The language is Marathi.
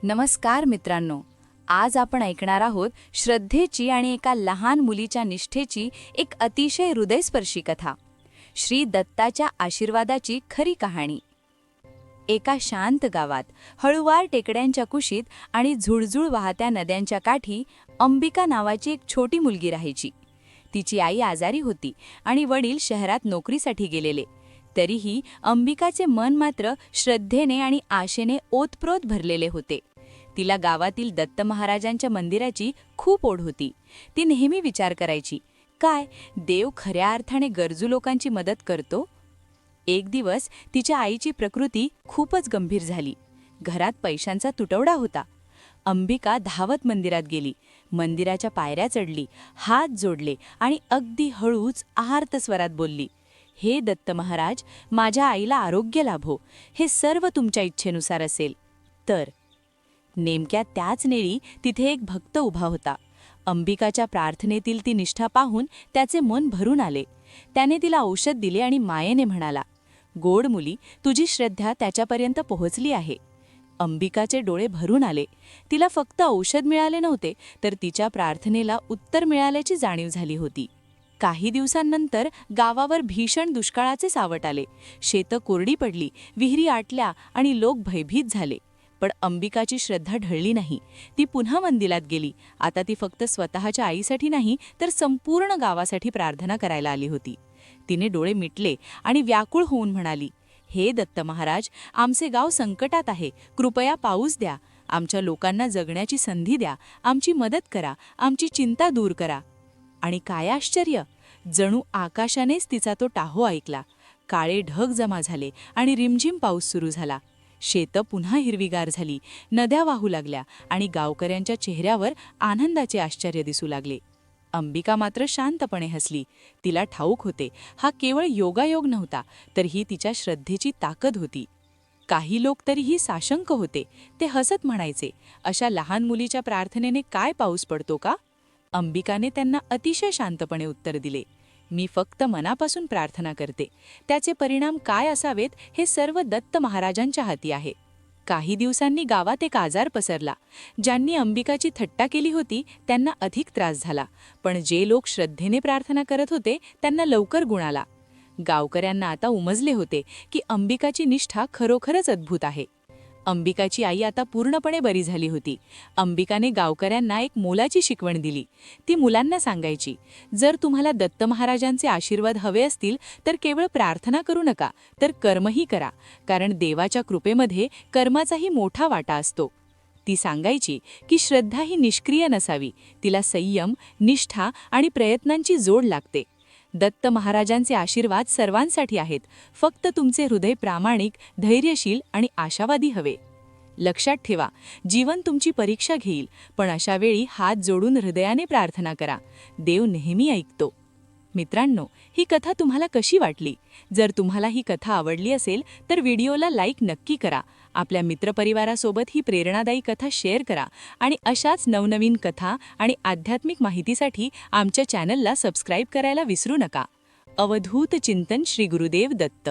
नमस्कार मित्रांनो, आज आपण ऐकणार आहोत श्रद्धेची आणि एका लहान मुलीच्या निष्ठेची एक अतिशय हृदयस्पर्शी कथा. श्री दत्ताच्या आशीर्वादाची खरी कहाणी. एका शांत गावात हळुवार टेकड्यांच्या कुशीत आणि झुळझुळ वाहत्या नद्यांच्या काठी अंबिका नावाची एक छोटी मुलगी राहायची. तिची आई आजारी होती आणि वडील शहरात नोकरीसाठी गेलेले. तरीही अंबिकाचे मन मात्र श्रद्धेने आणि आशेने ओतप्रोत भरलेले होते. तिला गावातील दत्त महाराजांच्या मंदिराची खूप ओढ होती. ती नेहमी विचार करायची, काय देव खऱ्या अर्थाने गरजू लोकांची मदत करतो? एक दिवस तिच्या आईची प्रकृती खूपच गंभीर झाली. घरात पैशांचा तुटवडा होता. अंबिका धावत मंदिरात गेली. मंदिराच्या पायऱ्या चढली, हात जोडले आणि अगदी हळूच आर्त स्वरात बोलली, हे दत्त महाराज, माझ्या आईला आरोग्य लाभो. हे सर्व तुमच्या इच्छेनुसार असेल तर. नेमक्या त्याच वेळी तिथे एक भक्त उभा होता. अंबिकाच्या प्रार्थनेतील ती निष्ठा पाहून त्याचे मन भरून आले. त्याने तिला औषध दिले आणि मायेने म्हणाला, गोड मुली, तुझी श्रद्धा त्याच्यापर्यंत पोहोचली आहे. अंबिकाचे डोळे भरून आले. तिला फक्त औषध मिळाले नव्हते, तर तिच्या प्रार्थनेला उत्तर मिळाल्याची जाणीव झाली होती. काही दिवसांनंतर गावावर भीषण दुष्काळाचे सावट आले. शेतं कोरडी पडली, विहिरी आटल्या आणि लोक भयभीत झाले. पण अंबिकाची श्रद्धा ढळली नाही. ती पुन्हा मंदिरात गेली. आता ती फक्त स्वतःच्या आईसाठी नाही, तर संपूर्ण गावासाठी प्रार्थना करायला आली होती. तिने डोळे मिटले आणि व्याकुळ होऊन म्हणाली, हे दत्त महाराज, आमचे गाव संकटात आहे. कृपया पाऊस द्या. आमच्या लोकांना जगण्याची संधी द्या. आमची मदत करा. आमची चिंता दूर करा. आणि काय आश्चर्य! जणू आकाशानेच तिचा तो टाहो ऐकला. काळे ढग जमा झाले आणि रिमझिम पाऊस सुरू झाला. शेतं पुन्हा हिरवीगार झाली, नद्या वाहू लागल्या आणि गावकऱ्यांच्या चेहऱ्यावर आनंदाचे आश्चर्य दिसू लागले. अंबिका मात्र शांतपणे हसली. तिला ठाऊक होते, हा केवळ योगायोग नव्हता, तर ही तिच्या श्रद्धेची ताकद होती. काही लोक तरीही साशंक होते. ते हसत म्हणायचे, अशा लहान मुलीच्या प्रार्थनेने काय पाऊस पडतो का? अंबिकाने त्यांना अतिशय शांतपणे उत्तर दिले, मी फक्त मनापासून प्रार्थना करते. त्याचे परिणाम काय असावेत हे सर्व दत्त महाराजांच्या हाती आहे. काही दिवसांनी गावात एक आजार पसरला. ज्यांनी अंबिकाची थट्टा केली होती त्यांना अधिक त्रास झाला, पण जे लोक श्रद्धेने प्रार्थना करत होते त्यांना लवकर गुण आला. गावकऱ्यांना आता उमजले होते की अंबिकाची निष्ठा खरोखरच अद्भुत आहे. अंबिकाची आई आता पूर्णपणे बरी झाली होती. अंबिकाने गावकऱ्यांना एक मोलाची शिकवण दिली. ती मुलांना सांगायची, जर तुम्हाला दत्त महाराजांचे आशीर्वाद हवे असतील तर केवळ प्रार्थना करू नका, तर कर्मही करा, कारण देवाच्या कृपेमध्ये कर्माचाही मोठा वाटा असतो. ती सांगायची की श्रद्धा ही निष्क्रिय नसावी, तिला संयम, निष्ठा आणि प्रयत्नांची जोड लागते. दत्त महाराजांचे आशीर्वाद सर्वांसाठी आहेत. फक्त तुमचे हृदय प्रामाणिक, धैर्यशील आणि आशावादी हवे. लक्षात ठेवा, जीवन तुमची परीक्षा घेईल, पण अशा वेळी हात जोडून हृदयाने प्रार्थना करा. देव नेहमी ऐकतो. मित्रांनो, ही कथा तुम्हाला कशी वाटली? जर तुम्हाला ही कथा आवडली असेल तर व्हिडिओला लाईक नक्की करा. आपल्या मित्रपरिवारासोबत ही प्रेरणादायी कथा शेअर करा आणि अशाच नवनवीन कथा आणि आध्यात्मिक माहितीसाठी आमच्या चॅनलला सबस्क्राईब करायला विसरू नका. अवधूत चिंतन श्री गुरुदेव दत्त.